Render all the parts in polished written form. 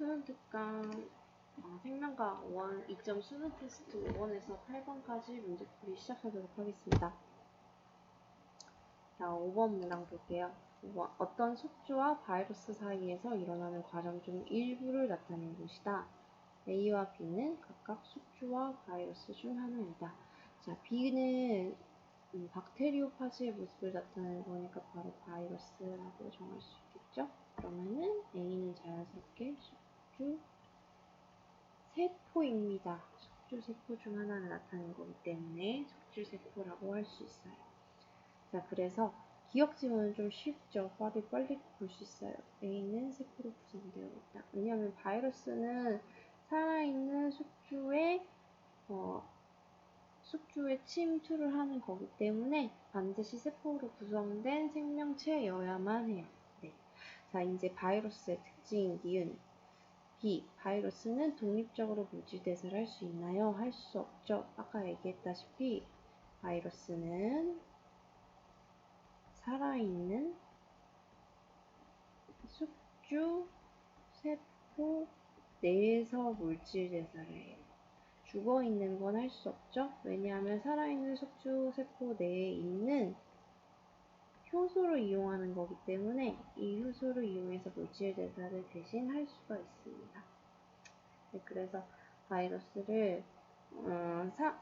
수능 특강 생명과학 5원 2점 수능 테스트 5번에서 8번까지 문제풀이 시작하도록 하겠습니다. 자, 5번 문항 볼게요. 5번. 어떤 숙주와 바이러스 사이에서 일어나는 과정 중 일부를 나타낸 것이다. A와 B는 각각 숙주와 바이러스 중 하나이다. 자, B는 박테리오파지의 모습을 나타내는 거니까 바로 바이러스라고 정할 수 있겠죠? 그러면은 A는 자연스럽게 숙주 세포입니다. 숙주 세포 중 하나를 나타낸 거기 때문에 숙주 세포라고 할 수 있어요. 자, 그래서 기억 지문은 좀 쉽죠. 빨리 볼 수 있어요. A는 세포로 구성되어 있다. 왜냐하면 바이러스는 살아있는 숙주에 침투를 하는 거기 때문에 반드시 세포로 구성된 생명체여야만 해요. 네. 자, 이제 바이러스의 특징인 니은. B. 바이러스는 독립적으로 물질 대사를 할 수 있나요? 할 수 없죠. 아까 얘기했다시피 바이러스는 살아있는 숙주 세포 내에서 물질 대사를 해요. 죽어있는 건 할 수 없죠. 왜냐하면 살아있는 숙주 세포 내에 있는 효소를 이용하는 거기 때문에 이 효소를 이용해서 물질 대사를 대신 할 수가 있습니다. 네, 그래서 바이러스를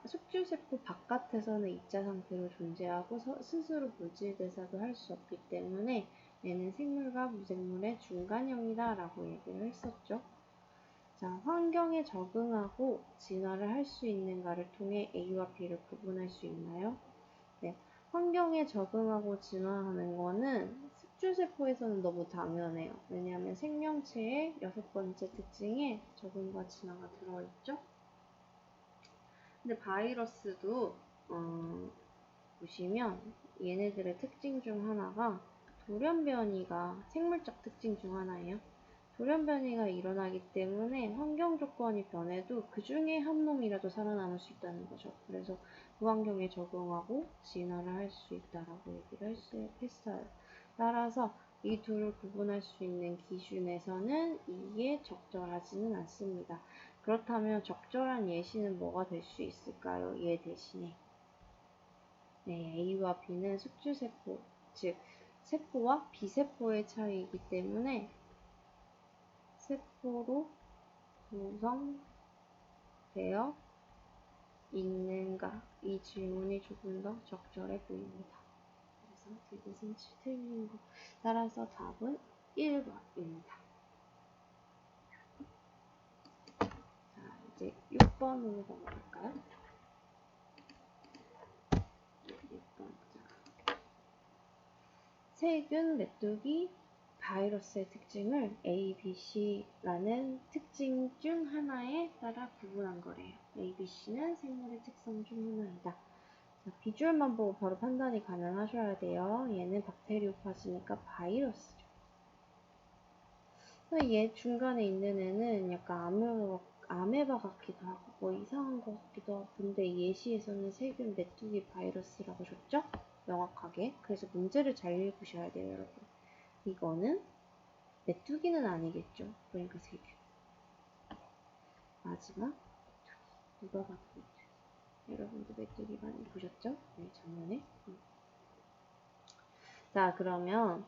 숙주세포 바깥에서는 입자 상태로 존재하고 스스로 물질 대사도 할 수 없기 때문에 얘는 생물과 무생물의 중간형이다 라고 얘기를 했었죠. 자, 환경에 적응하고 진화를 할 수 있는가를 통해 A와 B를 구분할 수 있나요? 네, 환경에 적응하고 진화하는 거는 숙주세포에서는 너무 당연해요. 왜냐하면 생명체의 6번째 특징에 적응과 진화가 들어있죠. 근데 바이러스도 보시면 얘네들의 특징 중 하나가 돌연변이가 생물적 특징 중 하나예요. 돌연변이가 일어나기 때문에 환경 조건이 변해도 그 중에 한 놈이라도 살아남을 수 있다는 거죠. 그래서 그 환경에 적응하고 진화를 할 수 있다라고 얘기를 했어요. 따라서 이 둘을 구분할 수 있는 기준에서는 이게 적절하지는 않습니다. 그렇다면 적절한 예시는 뭐가 될 수 있을까요? 얘 대신에. 네, A와 B는 숙주세포, 즉 세포와 비세포의 차이이기 때문에 세포로 구성되어 있는가? 이 질문이 조금 더 적절해 보입니다. 그래서 디귿은 틀린 거. 따라서 답은 1번입니다. 자, 이제 6번으로 넘어갈까요? 6번 보자. 세균, 메뚜기, 바이러스의 특징을 A, B, C라는 특징 중 하나에 따라 구분한 거래요. A, B, C는 생물의 특성 중 하나이다. 자, 비주얼만 보고 바로 판단이 가능하셔야 돼요. 얘는 박테리오파지니까 바이러스죠. 얘 중간에 있는 애는 약간 아메바 같기도 하고 뭐 이상한 것 같기도 하고, 근데 예시에서는 세균, 메뚜기, 바이러스라고 줬죠? 명확하게. 그래서 문제를 잘 읽으셔야 돼요, 여러분. 이거는 메뚜기는 아니겠죠. 그러니까 세균. 마지막 누가 봐도 메뚜기. 여러분도 메뚜기 많이 보셨죠? 네, 작년에. 자, 그러면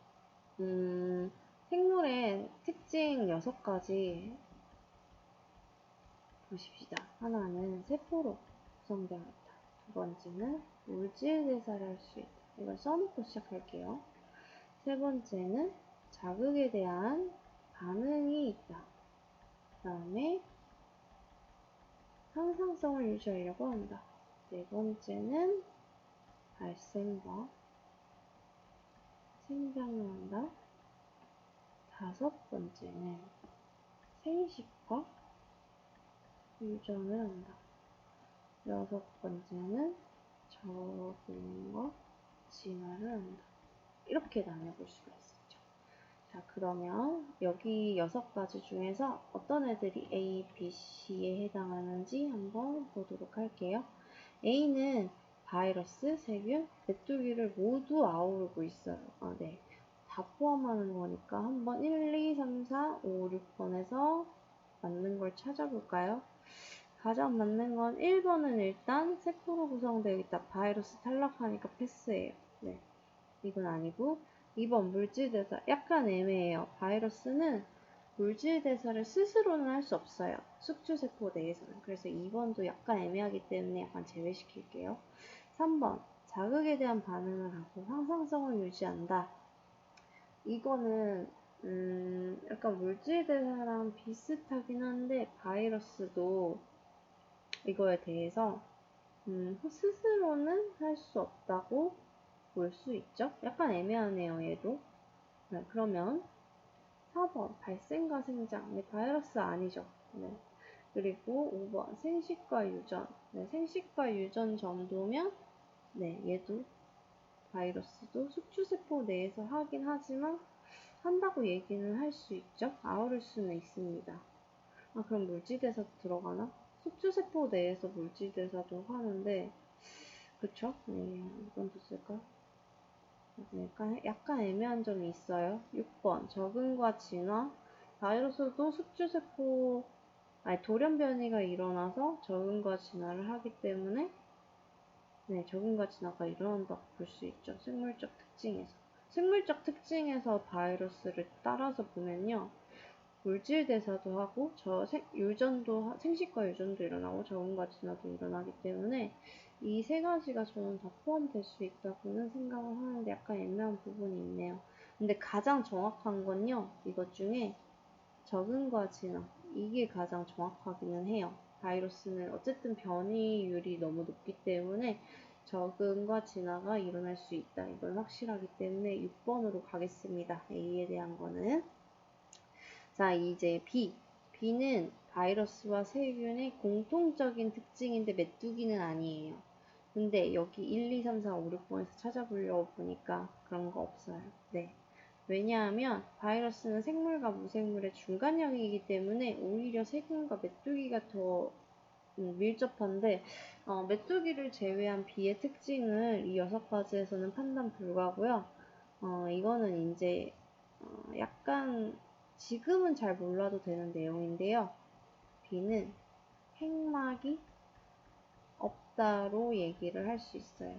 생물의 특징 6가지 보십시다. 하나는 세포로 구성되어 있다. 두 번째는 물질 대사를 할 수 있다. 이걸 써놓고 시작할게요. 세 번째는 자극에 대한 반응이 있다. 그 다음에 항상성을 유지하려고 한다. 네 번째는 발생과 생장을 한다. 다섯 번째는 생식과 유전을 한다. 여섯 번째는 적응과 진화를 한다. 이렇게 나눠볼 수가 있었죠. 자, 그러면 여기 6가지 중에서 어떤 애들이 A, B, C에 해당하는지 한번 보도록 할게요. A는 바이러스, 세균, 메뚜기를 모두 아우르고 있어요. 네. 다 포함하는 거니까 한번 1, 2, 3, 4, 5, 6번에서 맞는 걸 찾아볼까요? 가장 맞는 건 1번은 일단 세포로 구성되어 있다. 바이러스 탈락하니까 패스예요. 네, 이건 아니고 2번 물질대사 약간 애매해요. 바이러스는 물질대사를 스스로는 할 수 없어요. 숙주세포 내에서는. 그래서 2번도 약간 애매하기 때문에 약간 제외시킬게요. 3번 자극에 대한 반응을 하고 항상성을 유지한다. 이거는 약간 물질대사랑 비슷하긴 한데 바이러스도 이거에 대해서 스스로는 할 수 없다고 볼 수 있죠? 약간 애매하네요, 얘도. 네, 그러면 4번 발생과 생장. 네, 바이러스 아니죠. 네. 그리고 5번 생식과 유전. 네, 생식과 유전 정도면 네, 얘도 바이러스도 숙주세포 내에서 하긴 하지만 한다고 얘기는 할 수 있죠. 아우를 수는 있습니다. 아, 그럼 물질대사도 들어가나? 숙주세포 내에서 물질대사도 하는데 그쵸? 네, 이건 됐을까? 약간 애매한 점이 있어요. 6번 적응과 진화. 바이러스도 숙주세포 돌연 변이가 일어나서 적응과 진화를 하기 때문에 네, 적응과 진화가 일어난다고 볼 수 있죠. 생물적 특징에서. 생물적 특징에서 바이러스를 따라서 보면요. 물질 대사도 하고 유전도 생식과 유전도 일어나고 적응과 진화도 일어나기 때문에 이 세 가지가 저는 다 포함될 수 있다고는 생각을 하는데 약간 애매한 부분이 있네요. 근데 가장 정확한 건요. 이것 중에 적응과 진화 이게 가장 정확하기는 해요. 바이러스는 어쨌든 변이율이 너무 높기 때문에 적응과 진화가 일어날 수 있다. 이건 확실하기 때문에 6번으로 가겠습니다. A에 대한 거는. 자, 이제 B. B는 바이러스와 세균의 공통적인 특징인데 메뚜기는 아니에요. 근데 여기 1, 2, 3, 4, 5, 6번에서 찾아보려고 보니까 그런 거 없어요. 네. 왜냐하면 바이러스는 생물과 무생물의 중간형이기 때문에 오히려 세균과 메뚜기가 더 밀접한데 메뚜기를 제외한 B의 특징을 이 6가지에서는 판단 불가고요. 이거는 이제 약간 지금은 잘 몰라도 되는 내용인데요. B는 핵막이 없다로 얘기를 할 수 있어요.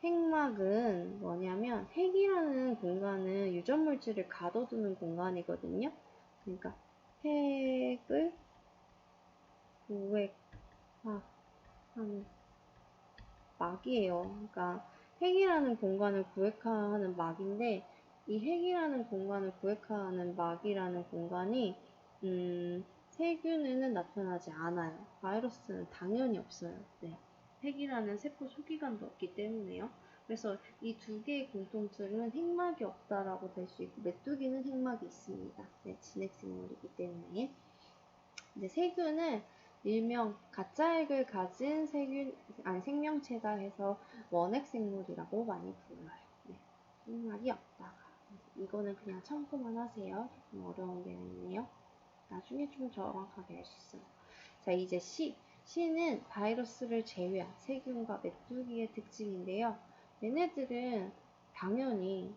핵막은 뭐냐면 핵이라는 공간은 유전물질을 가둬두는 공간이거든요. 그러니까 핵을 구획하는 막이에요. 그러니까 핵이라는 공간을 구획하는 막인데 이 핵이라는 공간을 구획하는 막이라는 공간이 세균에는 나타나지 않아요. 바이러스는 당연히 없어요. 네. 핵이라는 세포 소기관도 없기 때문에요. 그래서 이 두 개의 공통점은 핵막이 없다라고 될 수 있고 메뚜기는 핵막이 있습니다. 네, 진핵생물이기 때문에. 이제 세균은 일명 가짜핵을 가진 생명체다 해서 원핵생물이라고 많이 불러요. 네, 핵막이 없다. 이거는 그냥 참고만 하세요. 좀 어려운 내용이네요. 나중에 좀 정확하게 알 수 있어요. 자, 이제 C. C는 바이러스를 제외한 세균과 메뚜기의 특징인데요. 얘네들은 당연히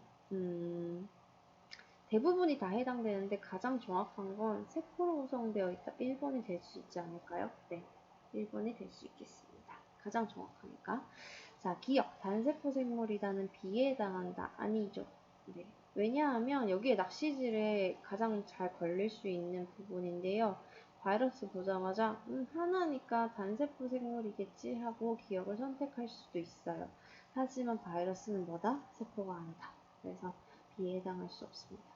대부분이 다 해당되는데 가장 정확한 건 세포로 구성되어 있다. 1번이 될 수 있지 않을까요? 네, 1번이 될 수 있겠습니다. 가장 정확하니까. 자, 기억. 단세포 생물이다는 B에 해당한다. 아니죠. 네. 왜냐하면 여기에 낚시질에 가장 잘 걸릴 수 있는 부분인데요. 바이러스 보자마자 하나니까 단세포 생물이겠지 하고 기억을 선택할 수도 있어요. 하지만 바이러스는 뭐다? 세포가 아니다. 그래서 B에 해당할 수 없습니다.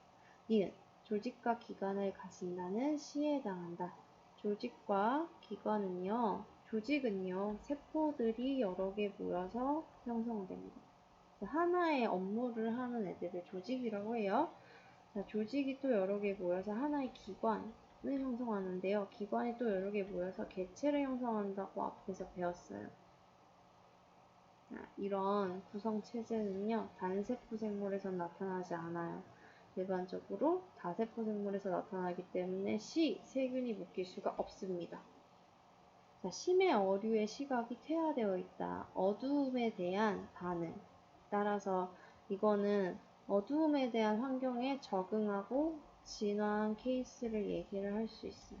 니은 조직과 기관을 가진다는 C에 해당한다. 조직과 기관은요. 조직은요. 세포들이 여러 개 모여서 형성됩니다. 하나의 업무를 하는 애들을 조직이라고 해요. 자, 조직이 또 여러 개 모여서 하나의 기관을 형성하는데요. 기관이 또 여러 개 모여서 객체를 형성한다고 앞에서 배웠어요. 자, 이런 구성체제는요. 단세포 생물에서 나타나지 않아요. 일반적으로 다세포 생물에서 나타나기 때문에 C, 세균이 묶일 수가 없습니다. 자, 심해 어류의 시각이 퇴화되어 있다. 어두움에 대한 반응. 따라서 이거는 어두움에 대한 환경에 적응하고 진화한 케이스를 얘기를 할 수 있어요.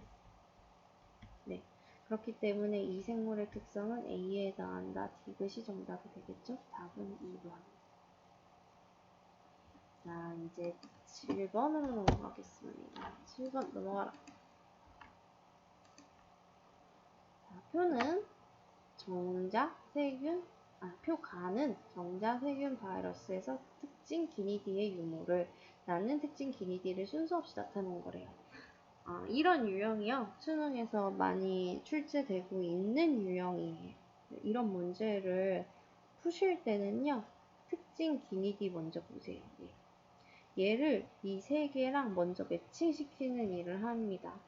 네. 그렇기 때문에 이 생물의 특성은 A에 해당한다. 디귿이 정답이 되겠죠? 답은 2번. 자, 이제 7번으로 넘어가겠습니다. 7번 넘어가라. 자, 표가는 정자 세균 바이러스에서 특징 기니디의 유무를 낳는 특징 기니디를 순서 없이 나타낸 거래요. 이런 유형이요. 수능에서 많이 출제되고 있는 유형이에요. 이런 문제를 푸실 때는요. 특징 기니디 먼저 보세요. 얘를 이 세 개랑 먼저 매칭시키는 일을 합니다.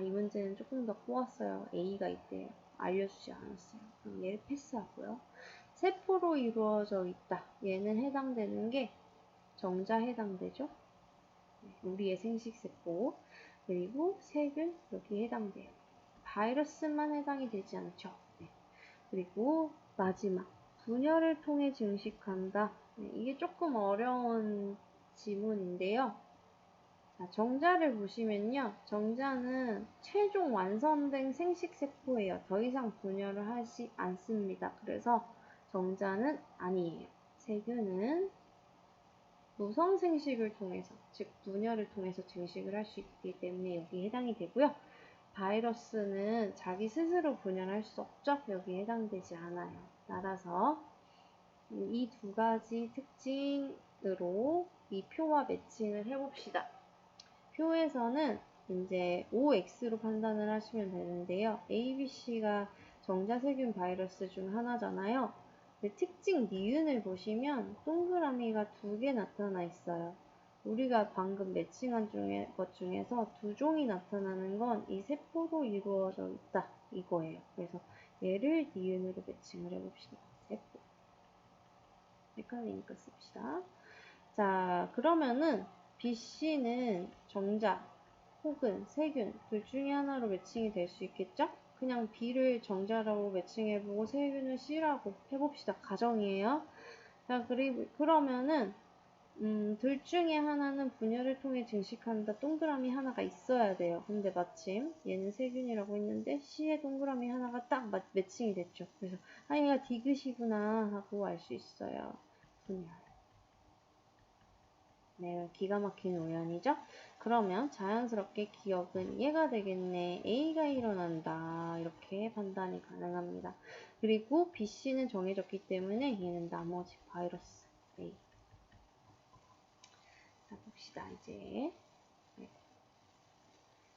이 문제는 조금 더 꼬았어요. A가 있대요. 알려주지 않았어요. 그럼 얘를 패스하고요. 세포로 이루어져 있다. 얘는 해당되는 게 정자 해당되죠? 우리의 생식세포. 그리고 세균 여기 해당돼요. 바이러스만 해당이 되지 않죠. 그리고 마지막 분열을 통해 증식한다. 이게 조금 어려운 지문인데요. 자, 정자를 보시면요. 정자는 최종 완성된 생식세포예요. 더 이상 분열을 하지 않습니다. 그래서 정자는 아니에요. 세균은 무성생식을 통해서, 즉 분열을 통해서 증식을 할 수 있기 때문에 여기 해당이 되고요. 바이러스는 자기 스스로 분열할 수 없죠. 여기에 해당되지 않아요. 따라서 이 두 가지 특징으로 이 표와 매칭을 해봅시다. 표에서는 이제 OX로 판단을 하시면 되는데요. ABC가 정자세균 바이러스 중 하나잖아요. 특징 니은을 보시면 동그라미가 2개 나타나 있어요. 우리가 방금 매칭한 것 중에서 2종이 나타나는 건 이 세포로 이루어져 있다 이거예요. 그래서 얘를 니은으로 매칭을 해봅시다. 세포. 헷갈리니까 씁시다. 자, 그러면은 BC는 정자 혹은 세균 둘 중에 하나로 매칭이 될 수 있겠죠? 그냥 B를 정자라고 매칭해보고 세균을 C라고 해봅시다. 가정이에요. 자, 그러면은 둘 중에 하나는 분열을 통해 증식한다. 동그라미 하나가 있어야 돼요. 근데 마침 얘는 세균이라고 했는데 C의 동그라미 하나가 딱 매칭이 됐죠. 그래서 얘가 디귿이구나 하고 알 수 있어요. 분열. 네, 기가 막힌 우연이죠? 그러면 자연스럽게 기억은 얘가 되겠네. A가 일어난다. 이렇게 판단이 가능합니다. 그리고 BC는 정해졌기 때문에 얘는 나머지 바이러스 A. 자, 봅시다, 이제. 네.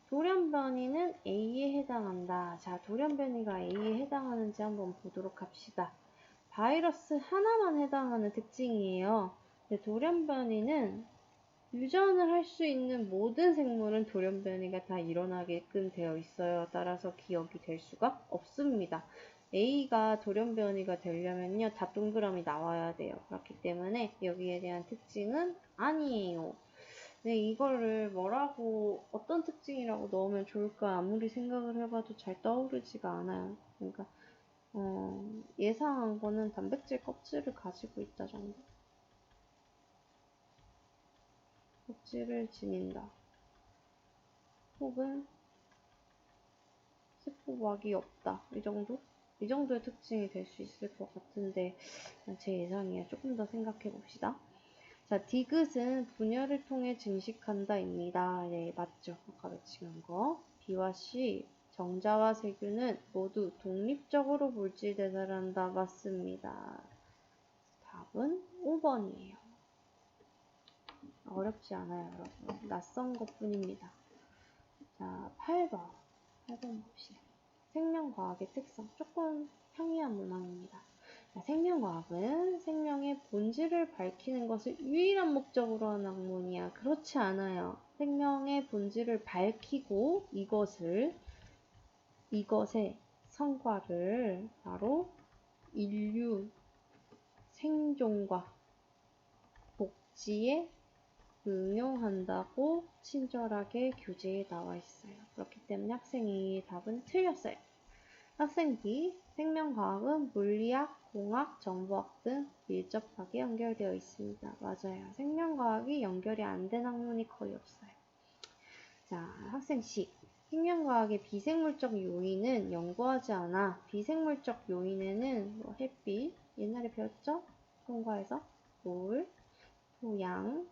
돌연변이는 A에 해당한다. 자, 돌연변이가 A에 해당하는지 한번 보도록 합시다. 바이러스 하나만 해당하는 특징이에요. 근데 돌연변이는 유전을 할 수 있는 모든 생물은 돌연변이가 다 일어나게끔 되어 있어요. 따라서 기억이 될 수가 없습니다. A가 돌연변이가 되려면요. 다 동그라미 나와야 돼요. 그렇기 때문에 여기에 대한 특징은 아니에요. 네, 이거를 어떤 특징이라고 넣으면 좋을까 아무리 생각을 해봐도 잘 떠오르지가 않아요. 그러니까 예상한 거는 단백질 껍질을 가지고 있다 정도. 껍질을 지닌다. 혹은 세포막이 없다. 이 정도? 이 정도의 특징이 될 수 있을 것 같은데 제 예상이에요. 조금 더 생각해 봅시다. 자, 디귿은 분열을 통해 증식한다 입니다. 네, 맞죠. 아까 매칭한 거. B와 C, 정자와 세균은 모두 독립적으로 물질 대사를 한다. 맞습니다. 답은 5번이에요. 어렵지 않아요, 여러분. 낯선 것 뿐입니다. 자, 8번 봅시다. 생명과학의 특성. 조금 평이한 문항입니다. 자, 생명과학은 생명의 본질을 밝히는 것을 유일한 목적으로 하는 학문이야. 그렇지 않아요. 생명의 본질을 밝히고 이것의 성과를 바로 인류 생존과 복지에 응용한다고 친절하게 교재에 나와 있어요. 그렇기 때문에 학생이 답은 틀렸어요. 학생 B, 생명과학은 물리학, 공학, 정보학 등 밀접하게 연결되어 있습니다. 맞아요. 생명과학이 연결이 안 된 학문이 거의 없어요. 자, 학생 C, 생명과학의 비생물적 요인은 연구하지 않아. 비생물적 요인에는 뭐 햇빛, 옛날에 배웠죠? 통과에서 물, 토양,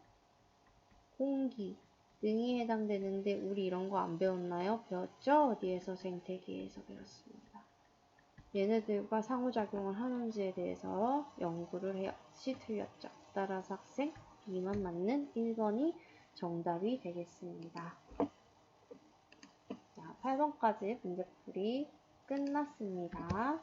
공기 등이 해당되는데 우리 이런 거 안 배웠나요? 배웠죠? 어디에서? 생태계에서 배웠습니다. 얘네들과 상호작용을 하는지에 대해서 연구를 해요. C 틀렸죠? 따라서 학생 B만 맞는 1번이 정답이 되겠습니다. 자, 8번까지 문제풀이 끝났습니다.